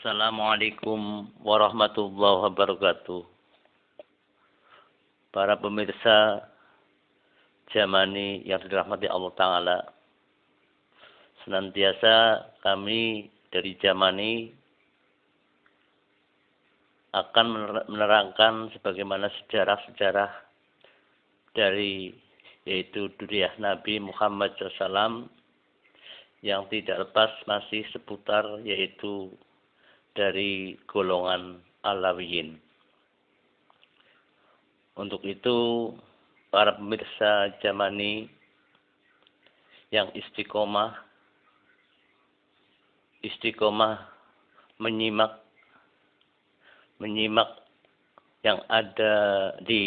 Assalamualaikum warahmatullahi wabarakatuh. Para pemirsa Jamani yang dirahmati Allah Ta'ala. Senantiasa kami dari Jamani akan menerangkan sebagaimana sejarah-sejarah dari yaitu duriyah Nabi Muhammad SAW yang tidak lepas masih seputar yaitu dari golongan Alawiyin. Untuk itu para pemirsa Jamani yang istiqomah menyimak yang ada di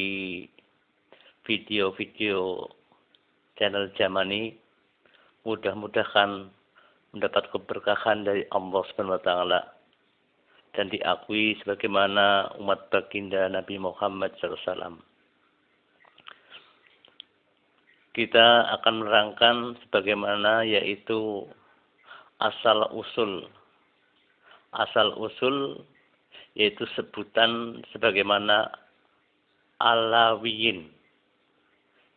video-video channel Jamani, mudah-mudahan mendapat keberkahan dari Allah Subhanahu wa taala dan diakui sebagaimana umat baginda Nabi Muhammad SAW. Kita akan menerangkan sebagaimana yaitu asal-usul yaitu sebutan sebagaimana Alawiyin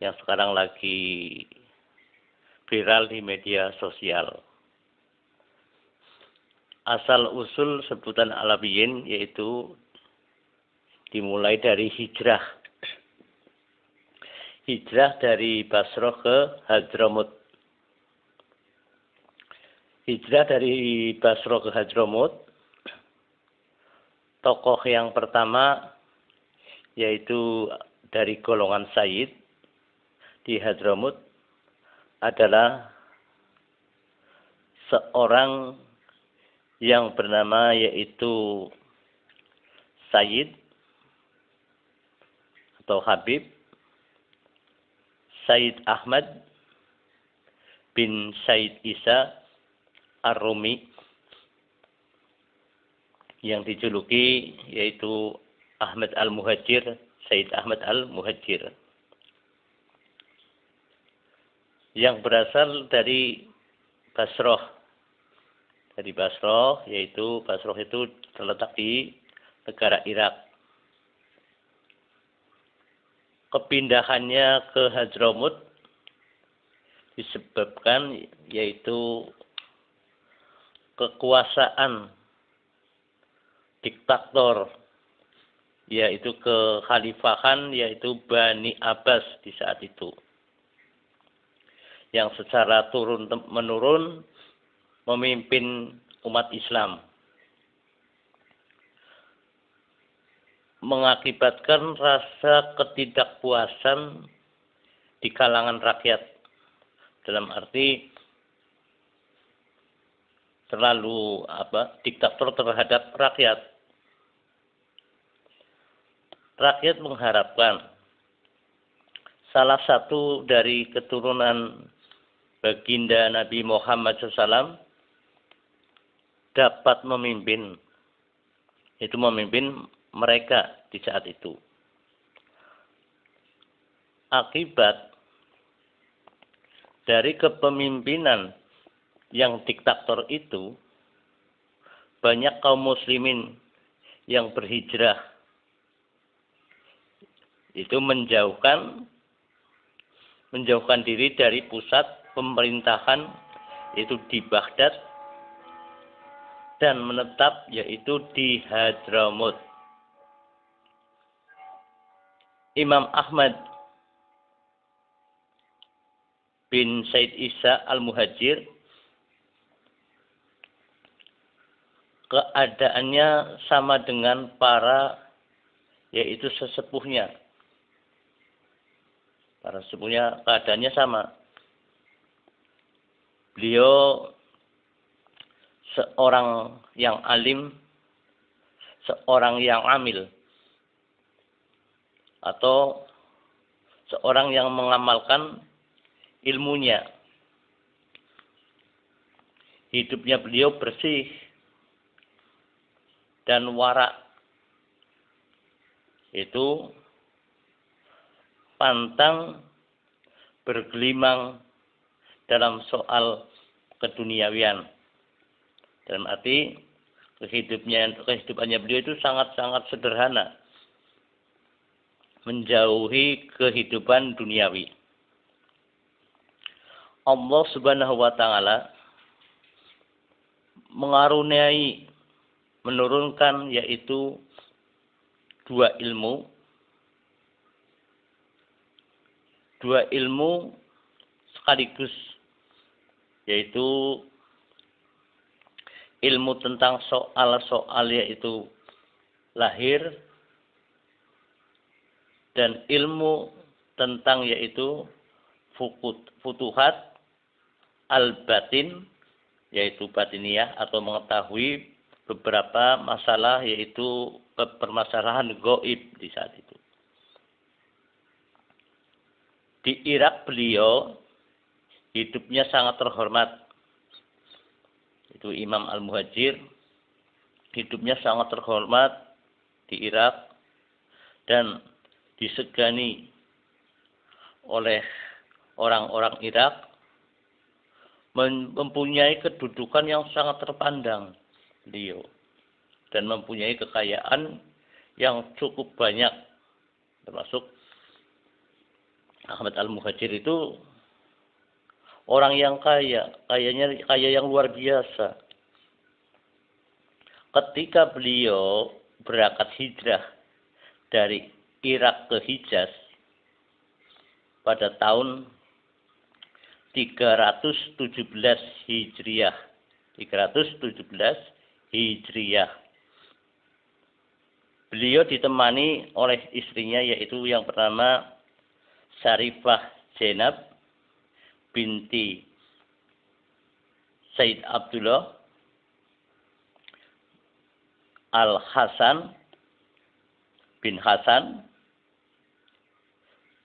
yang sekarang lagi viral di media sosial. Asal-usul sebutan Alawiyin yaitu dimulai dari hijrah. Hijrah dari Basrah ke Hadramut. Hijrah dari Basrah ke Hadramut. Tokoh yang pertama yaitu dari golongan Sayyid di Hadramut adalah seorang yang bernama yaitu Sayyid atau Habib Sayyid Ahmad bin Sayyid Isa Ar-Rumi yang dijuluki yaitu Ahmad Al-Muhajir, Sayyid Ahmad Al-Muhajir, yang berasal dari Basrah. Dari Basrah, yaitu Basrah itu terletak di negara Irak. Kepindahannya ke Hadramut disebabkan yaitu kekuasaan diktator, yaitu kekhalifahan yaitu Bani Abbas di saat itu, yang secara turun-menurun memimpin umat Islam, mengakibatkan rasa ketidakpuasan di kalangan rakyat, dalam arti terlalu diktator terhadap rakyat. Rakyat mengharapkan salah satu dari keturunan baginda Nabi Muhammad SAW dapat memimpin mereka di saat itu. Akibat dari kepemimpinan yang diktator itu, banyak kaum muslimin yang berhijrah itu menjauhkan diri dari pusat pemerintahan yaitu di Baghdad dan menetap yaitu di Hadramut. Imam Ahmad bin Sayyid Isa Al-Muhajir keadaannya sama dengan para yaitu sesepuhnya. Para sesepuhnya keadaannya sama. Beliau seorang yang alim, seorang yang amil, atau seorang yang mengamalkan ilmunya. Hidupnya beliau bersih dan warak. Itu pantang bergelimang dalam soal keduniawian. Dalam arti Kehidupannya beliau itu sangat-sangat sederhana, menjauhi kehidupan duniawi. Allah Subhanahu wa taala mengaruniai, menurunkan yaitu dua ilmu sekaligus, yaitu ilmu tentang soal-soal yaitu lahir dan ilmu tentang yaitu futuhat al-batin, yaitu batiniyah atau mengetahui beberapa masalah yaitu permasalahan gaib di saat itu. Di Irak beliau hidupnya sangat terhormat. Itu Imam Al-Muhajir, hidupnya sangat terhormat di Irak dan disegani oleh orang-orang Irak, mempunyai kedudukan yang sangat terpandang beliau dan mempunyai kekayaan yang cukup banyak, termasuk Ahmad Al-Muhajir itu orang yang kaya yang luar biasa. Ketika beliau berangkat hijrah dari Irak ke Hijaz pada tahun 317 Hijriah. 317 Hijriah. Beliau ditemani oleh istrinya yaitu yang pertama Syarifah Zainab binti Said Abdullah Al-Hasan bin Hasan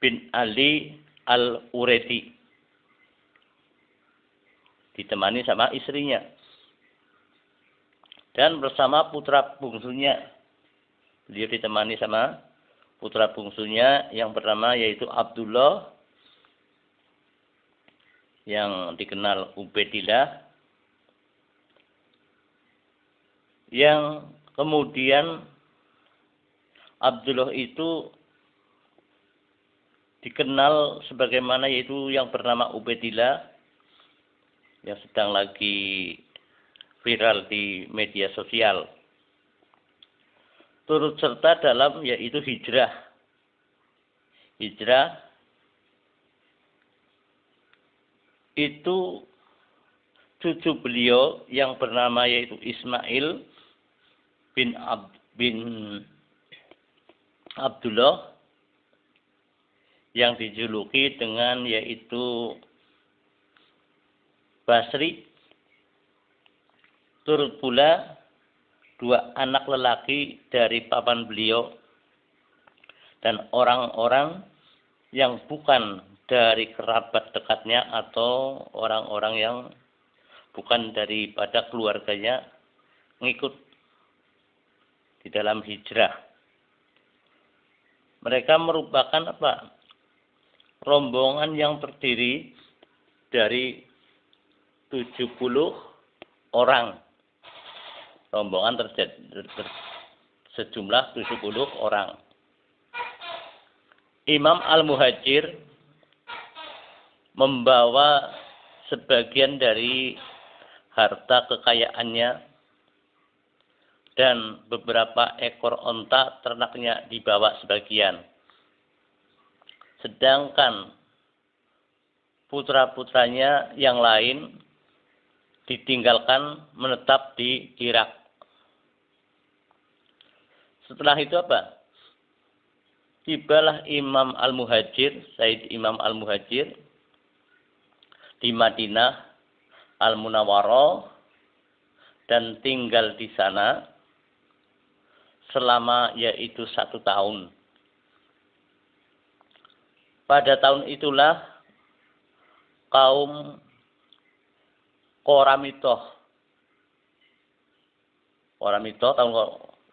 bin Ali Al-Uredi, ditemani sama istrinya dan bersama putra bungsunya. Beliau ditemani sama putra bungsunya yang pertama yaitu Abdullah, yang dikenal Ubaidillah, yang kemudian Abdullah itu dikenal sebagaimana yaitu yang bernama Ubaidillah, yang sedang lagi viral di media sosial. Turut serta dalam yaitu hijrah. Hijrah itu cucu beliau yang bernama yaitu Ismail bin Abdullah yang dijuluki dengan yaitu Basri. Turut pula dua anak lelaki dari paman beliau dan orang-orang yang bukan dari kerabat dekatnya atau orang-orang yang bukan daripada keluarganya ngikut di dalam hijrah. Mereka merupakan rombongan yang terdiri dari 70 orang. Rombongan sejumlah 70 orang. Imam Al-Muhajir membawa sebagian dari harta kekayaannya dan beberapa ekor onta ternaknya dibawa sebagian. Sedangkan putra-putranya yang lain ditinggalkan menetap di Irak. Setelah itu tibalah Imam Al-Muhajir, Said Imam Al-Muhajir di Madinah Al-Munawwarah dan tinggal di sana selama yaitu 1 tahun. Pada tahun itulah kaum Qoramitoh tahun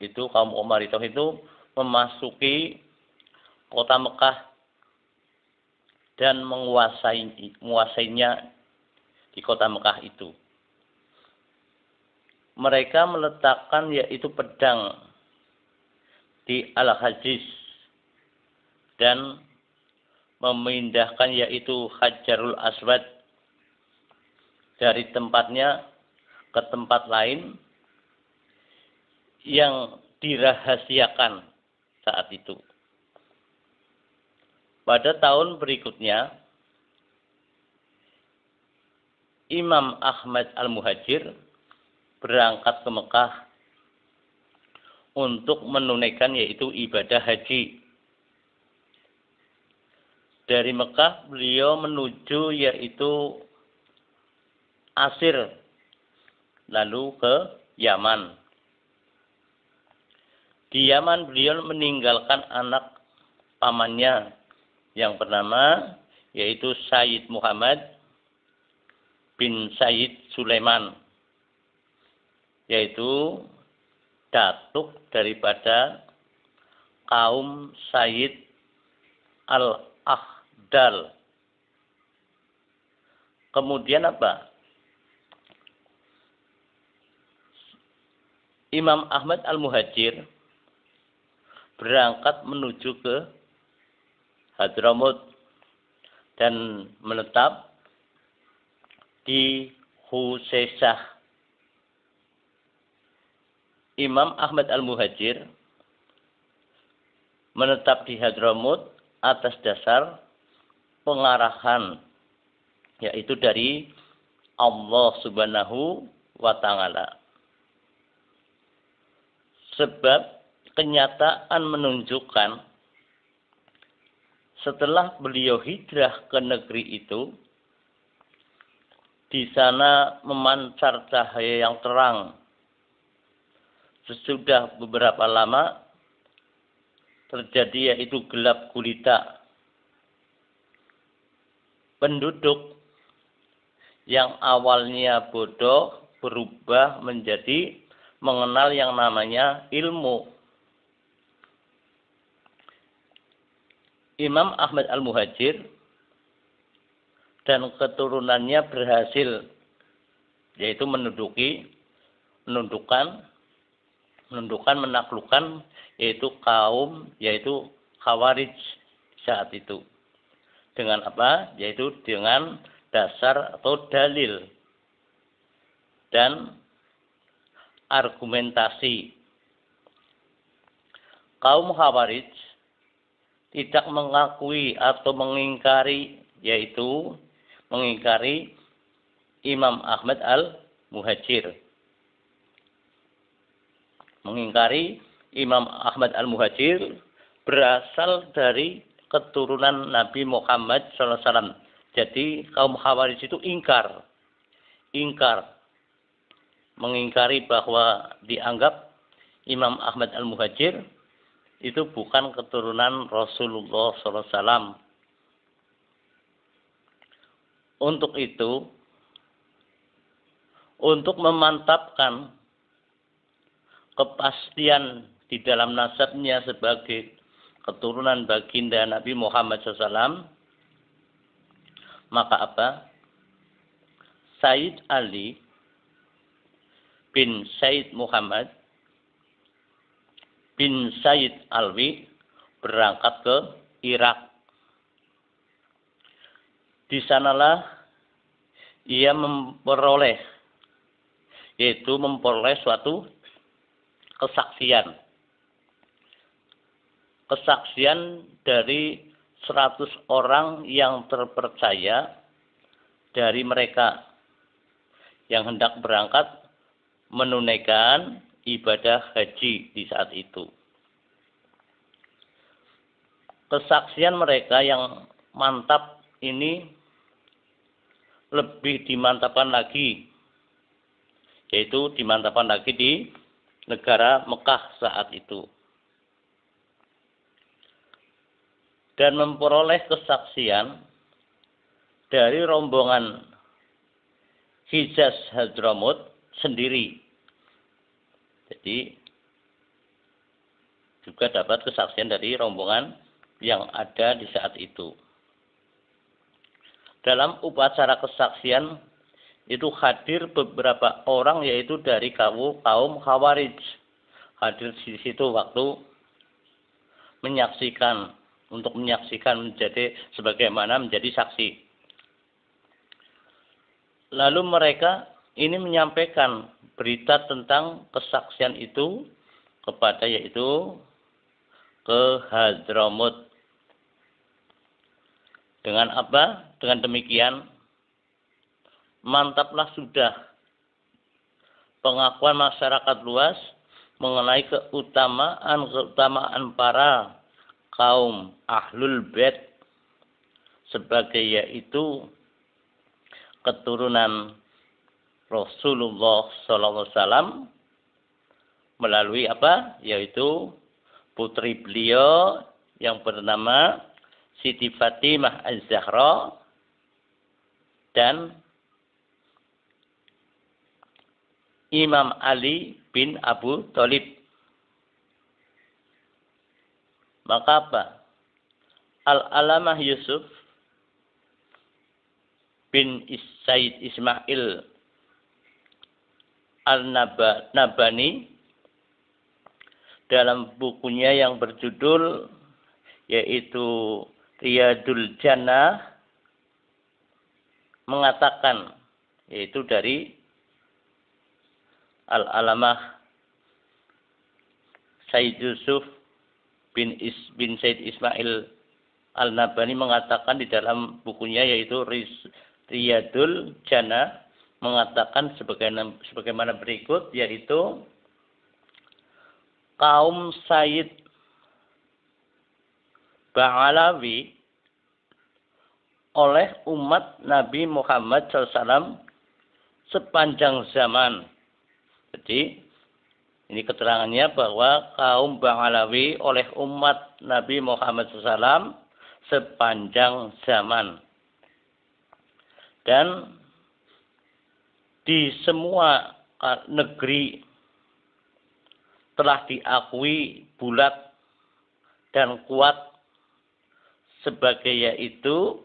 itu kaum Qoramitoh itu memasuki kota Mekah dan menguasainya di kota Mekah itu. mereka meletakkan yaitu pedang di Al-Hajiz dan memindahkan yaitu Hajarul Aswad dari tempatnya ke tempat lain yang dirahasiakan saat itu. Pada tahun berikutnya, Imam Ahmad Al-Muhajir berangkat ke Mekah untuk menunaikan yaitu ibadah haji. Dari Mekah beliau menuju yaitu Asir, lalu ke Yaman. Di Yaman beliau meninggalkan anak pamannya yang bernama yaitu Sayyid Muhammad bin Sayyid Sulaiman, yaitu datuk daripada kaum Sayyid Al-Akhdal. Kemudian apa? Imam Ahmad Al-Muhajir berangkat menuju ke Hadramut dan menetap di Husaysah. Imam Ahmad Al-Muhajir menetap di Hadramut atas dasar pengarahan yaitu dari Allah Subhanahu wa Ta'ala. Sebab kenyataan menunjukkan setelah beliau hijrah ke negeri itu, di sana memancar cahaya yang terang. Sesudah beberapa lama terjadi yaitu gelap gulita. Penduduk yang awalnya bodoh berubah menjadi mengenal yang namanya ilmu. Imam Ahmad Al-Muhajir dan keturunannya berhasil yaitu menaklukkan yaitu kaum yaitu Khawarij saat itu. Dengan apa? Yaitu dengan dasar atau dalil dan argumentasi. Kaum Khawarij tidak mengakui atau mengingkari yaitu mengingkari Imam Ahmad Al-Muhajir. Mengingkari Imam Ahmad Al-Muhajir berasal dari keturunan Nabi Muhammad SAW. Jadi kaum Khawarij itu ingkar. Mengingkari bahwa dianggap Imam Ahmad Al-Muhajir itu bukan keturunan Rasulullah SAW. Untuk itu, untuk memantapkan kepastian di dalam nasabnya sebagai keturunan baginda Nabi Muhammad SAW, maka apa? Sayyid Ali bin Sayyid Muhammad bin Sayyid Alwi berangkat ke Irak. Di sanalah ia memperoleh suatu kesaksian. Kesaksian dari 100 orang yang terpercaya dari mereka yang hendak berangkat menunaikan ibadah haji di saat itu. Kesaksian mereka yang mantap ini lebih dimantapkan lagi, yaitu dimantapkan lagi di negara Mekah saat itu. Dan memperoleh kesaksian dari rombongan Hijaz Hadramut sendiri. Jadi juga dapat kesaksian dari rombongan yang ada di saat itu. Dalam upacara kesaksian itu hadir beberapa orang yaitu dari kaum Khawarij. Hadir di situ waktu untuk menyaksikan menjadi sebagaimana menjadi saksi. Lalu mereka ini menyampaikan berita tentang kesaksian itu kepada yaitu ke Hadramut. Dengan apa? Dengan demikian mantaplah sudah pengakuan masyarakat luas mengenai keutamaan para kaum Ahlul Bait sebagai yaitu keturunan Rasulullah SAW melalui apa? Yaitu putri beliau yang bernama Siti Fatimah Az-Zahra dan Imam Ali bin Abu Thalib. Maka apa? Al-Alamah Yusuf bin Said Ismail Al-Nabani dalam bukunya yang berjudul yaitu Riyadul Jannah mengatakan, yaitu dari Al-Alamah Said Yusuf bin Said Ismail Al-Nabani mengatakan di dalam bukunya yaitu Riyadul Jannah mengatakan sebagaimana berikut, yaitu kaum Sayyid Ba'alawi oleh umat Nabi Muhammad SAW sepanjang zaman. Jadi ini keterangannya bahwa kaum Ba'alawi oleh umat Nabi Muhammad SAW sepanjang zaman. Dan di semua negeri telah diakui bulat dan kuat sebagai yaitu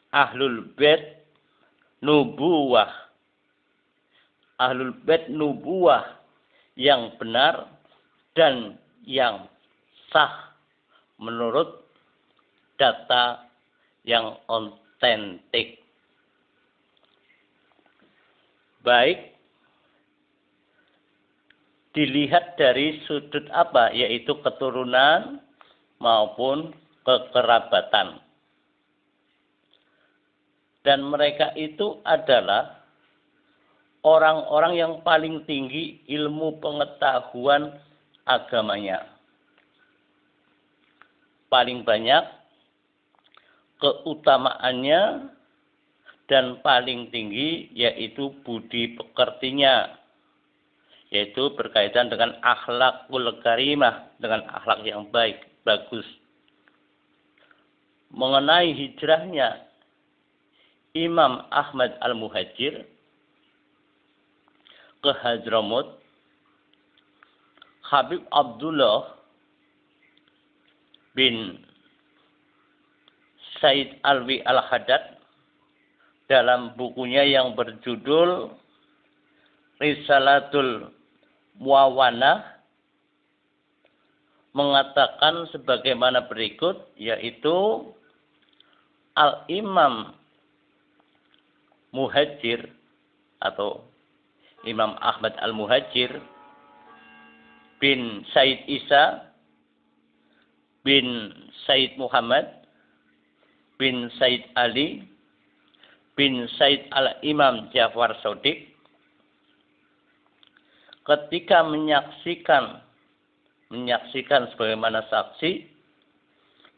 Ahlul Bait Nubuwah. Ahlul Bait Nubuwah yang benar dan yang sah menurut data yang otentik. Baik dilihat dari sudut apa? Yaitu keturunan maupun kekerabatan. Dan mereka itu adalah orang-orang yang paling tinggi ilmu pengetahuan agamanya. Paling banyak keutamaannya dan paling tinggi yaitu budi pekertinya. Yaitu berkaitan dengan akhlakul karimah, dengan akhlak yang baik, bagus. Mengenai hijrahnya Imam Ahmad Al-Muhajir ke Hadramut, Habib Abdullah bin Said Alwi Al-Haddad dalam bukunya yang berjudul Risalatul Muawanah mengatakan sebagaimana berikut, yaitu Al-Imam Muhajir atau Imam Ahmad Al-Muhajir bin Said Isa bin Said Muhammad bin Said Ali bin Said Al-Imam Ja'far Shadiq ketika menyaksikan sebagaimana saksi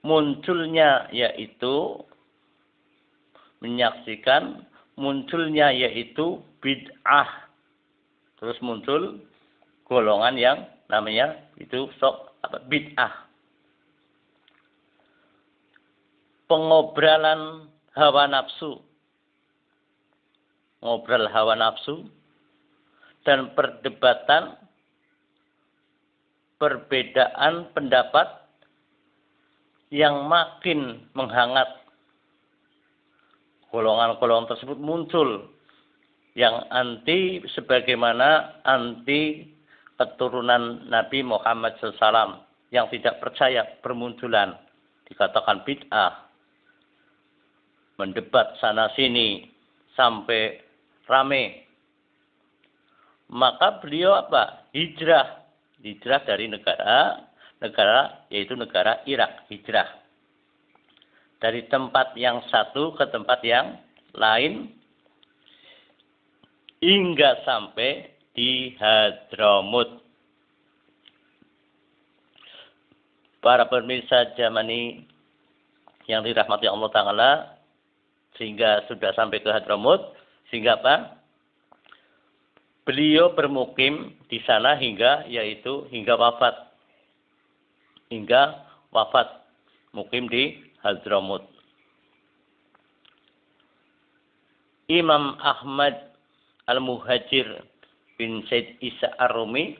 munculnya yaitu bid'ah. Terus muncul golongan yang namanya itu bid'ah. Pengobralan hawa nafsu. Ngobrol hawa nafsu dan perdebatan perbedaan pendapat yang makin menghangat. Golongan-golongan tersebut muncul yang anti sebagaimana anti keturunan Nabi Muhammad SAW yang tidak percaya bermunculan, dikatakan bid'ah, mendebat sana sini sampai rame. Maka beliau apa? Hijrah dari negara yaitu negara Irak, hijrah dari tempat yang satu ke tempat yang lain hingga sampai di Hadramut. Para pemirsa Jamani yang dirahmati Allah Ta'ala, sehingga sudah sampai ke Hadramut, sehingga apa? Beliau bermukim di sana hingga wafat. Hingga wafat, mukim di Hadramut. Imam Ahmad Al-Muhajir bin Said Isa Ar-Rumi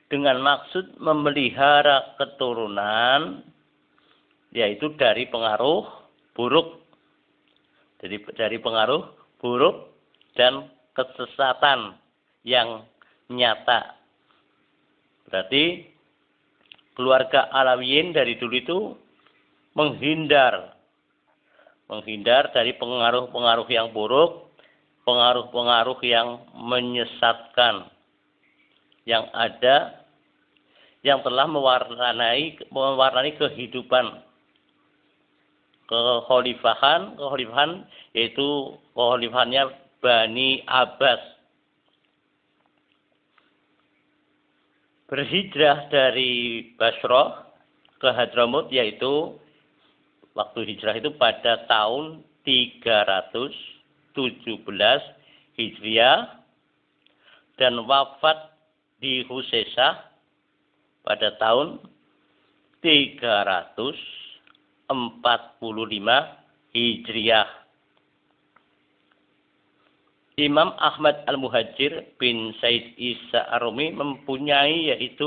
dengan maksud memelihara keturunan, yaitu dari pengaruh buruk, dari pengaruh buruk dan kesesatan yang nyata. Berarti keluarga Alawiyin dari dulu itu menghindar dari pengaruh-pengaruh yang buruk, pengaruh-pengaruh yang menyesatkan yang ada, yang telah mewarnai kehidupan kekhalifahan yaitu kekhalifahannya Bani Abbas. Berhijrah dari Basrah ke Hadramut, yaitu waktu hijrah itu pada tahun 317 Hijriah dan wafat di Husesah pada tahun 345 Hijriah. Imam Ahmad Al-Muhajir bin Said Isa Ar-Rumi mempunyai yaitu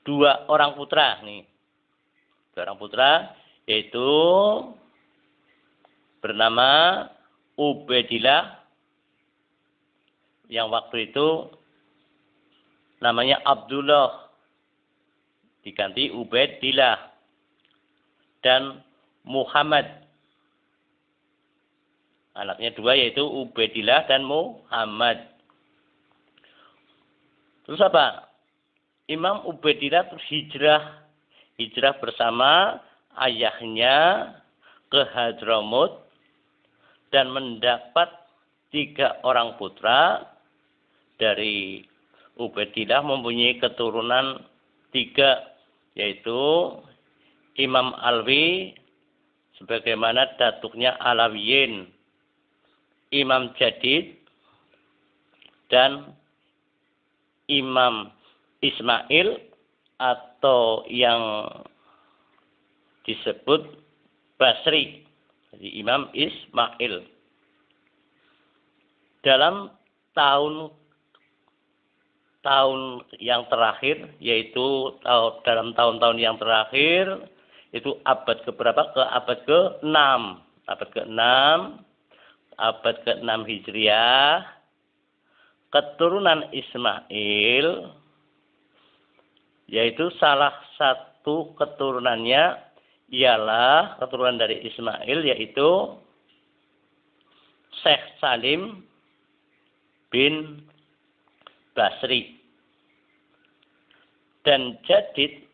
dua orang putra nih. Dua orang putra yaitu bernama Ubaidillah yang waktu itu namanya Abdullah, diganti Ubaidillah, dan Muhammad. Anaknya dua yaitu Ubaidillah dan Muhammad. Terus apa? Imam Ubaidillah terus hijrah bersama ayahnya ke Hadramut dan mendapat 3 orang putra. Dari Ubaidillah mempunyai keturunan 3, yaitu Imam Alwi sebagaimana datuknya Alawiyin, Imam Jadid, dan Imam Ismail atau yang disebut Basri. Jadi Imam Ismail. Dalam tahun yang terakhir, yaitu dalam tahun-tahun yang terakhir, itu abad keberapa? Ke abad ke-6. Abad ke-6 Hijriah, keturunan Ismail, yaitu salah satu keturunannya ialah keturunan dari Ismail, yaitu Syekh Salim bin Basri. Dan Jadid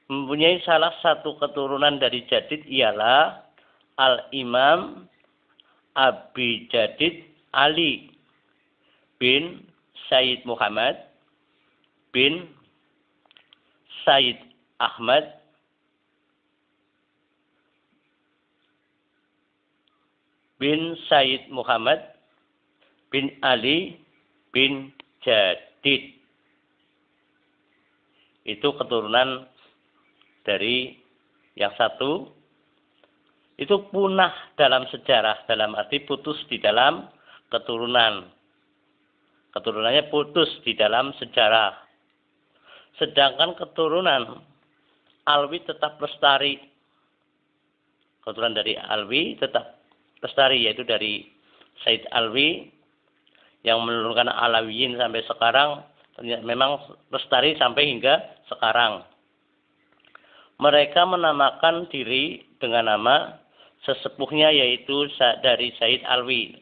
mempunyai salah satu keturunan dari Jadid ialah Al-Imam Abi Jadid Ali bin Sayyid Muhammad bin Sayyid Ahmad bin Sayyid Muhammad bin Ali bin Jadid. Itu keturunan dari yang satu. Itu punah dalam sejarah, dalam arti putus di dalam keturunan. Keturunannya putus di dalam sejarah. Sedangkan keturunan Alwi tetap lestari. Keturunan dari Alwi tetap lestari, yaitu dari Said Alwi yang menurunkan Alawiyin sampai sekarang memang lestari sampai hingga sekarang. Mereka menamakan diri dengan nama sesepuhnya yaitu dari Said Alwi.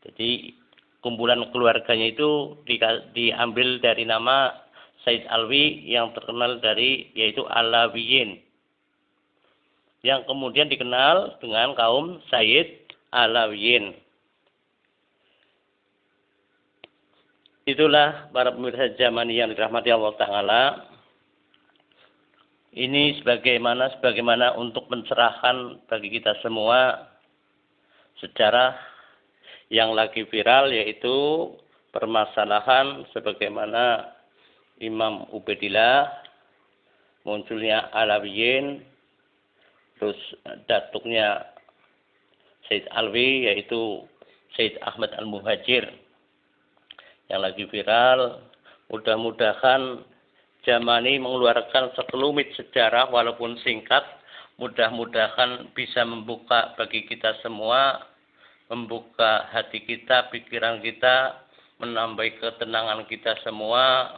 Jadi kumpulan keluarganya itu diambil dari nama Said Alwi yang terkenal dari yaitu Alawiyin. Yang kemudian dikenal dengan kaum Said Alawiyin. Itulah para pemirsa zaman yang dirahmati Allah Ta'ala. Ini sebagaimana untuk mencerahkan bagi kita semua sejarah yang lagi viral, yaitu permasalahan sebagaimana Imam Ubaidillah, munculnya Alawiyin, terus datuknya Said Alwi yaitu Said Ahmad Al-Muhajir yang lagi viral. Mudah-mudahan zaman ini mengeluarkan sekelumit sejarah walaupun singkat, mudah-mudahan bisa membuka bagi kita semua, membuka hati kita, pikiran kita, menambah ketenangan kita semua,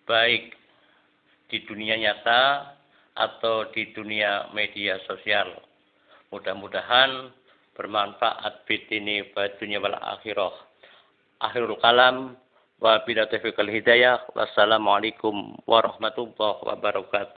baik di dunia nyata atau di dunia media sosial. Mudah-mudahan bermanfaat fitini wa dunya wal akhirah. Akhirul kalam wa billahi taufiq wal hidayah. Wassalamualaikum warahmatullahi wabarakatuh.